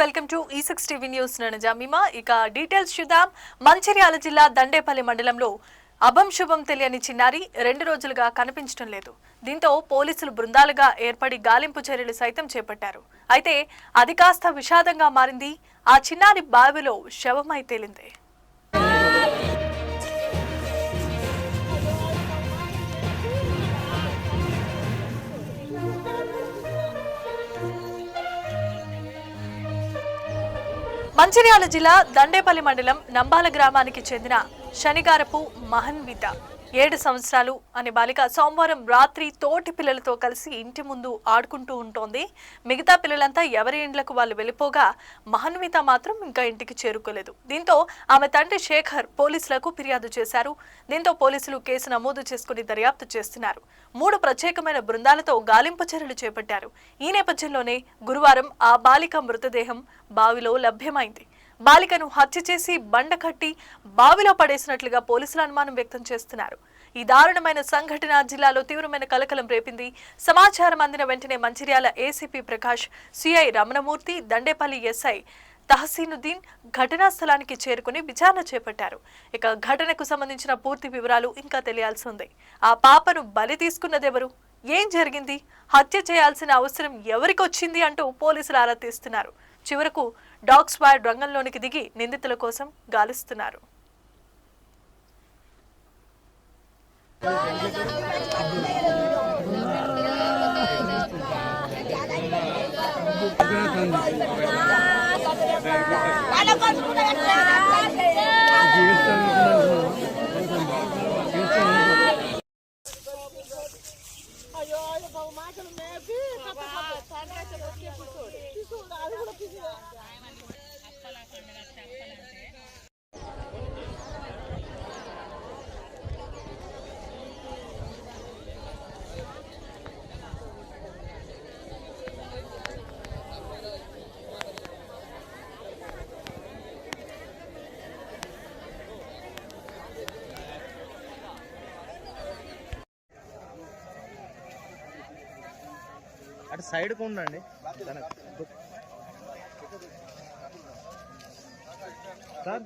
Welcome to E6 TV news. నేను Jemimah. ఇక details చూద్దాం. మంచిర్యాల జిల్లా దండేపల్లి మండలంలో అభం శుభం తెలియని చిన్నారి 2 రోజులుగా కనిపించడం లేదు. దీంతో పోలీసులు బృందాలుగా ఏర్పడి గాలింపు చర్యలు సైతం చేపట్టారు. అయితే అది కాస్త విషాదంగా మారింది. ఆ చిన్నారి బావిలో శవమై తేలింది. మంచిర్యాల జిల్లా దండేపల్లి మండలం నంబాల గ్రామానికి చెందిన శనిగారపు మహన్విత 7 సంవత్సరాలు అనే బాలిక సోమవారం రాత్రి తోటి పిల్లలతో కలిసి ఇంటి ముందు ఆడుకుంటూ ఉంటోంది. మిగతా పిల్లలంతా ఎవరి ఇండ్లకు వాళ్ళు వెళ్ళిపోగా మహన్విత మాత్రం ఇంకా ఇంటికి చేరుకోలేదు. దీంతో ఆమె తండ్రి శేఖర్ పోలీసులకు ఫిర్యాదు చేశారు. దీంతో పోలీసులు కేసు నమోదు చేసుకుని దర్యాప్తు చేస్తున్నారు. 3 ప్రత్యేకమైన బృందాలతో గాలింపు చర్యలు చేపట్టారు. ఈ నేపథ్యంలోనే గురువారం ఆ బాలిక మృతదేహం బావిలో లభ్యమైంది. బాలికను హత్య చేసి బండ కట్టి బావిలో పడేసినట్లుగా పోలీసులు అనుమానం వ్యక్తం చేస్తున్నారు. ఈ దారుణమైన సంఘటన జిల్లాలో తీవ్రమైన కలకలం రేపింది. సమాచారం అందిన వెంటనే Mancherial ACP Prakash, CI Ramanamurthy, Dandepalli SI Tahaseenuddin ఘటనా స్థలానికి చేరుకుని విచారణ చేపట్టారు. ఇక ఘటనకు సంబంధించిన పూర్తి వివరాలు ఇంకా తెలియాల్సి ఉంది. ఆ పాపను బలి తీసుకున్నదెవరు, ఏం జరిగింది, హత్య చేయాల్సిన అవసరం ఎవరికొచ్చింది అంటూ పోలీసులు ఆరా తీస్తున్నారు. చివరకు డాగ్ స్క్వాడ్ రంగంలోనికి దిగి నిందితుల కోసం గాలిస్తున్నారు. అటు సైడ్కు ఉండండి. సార్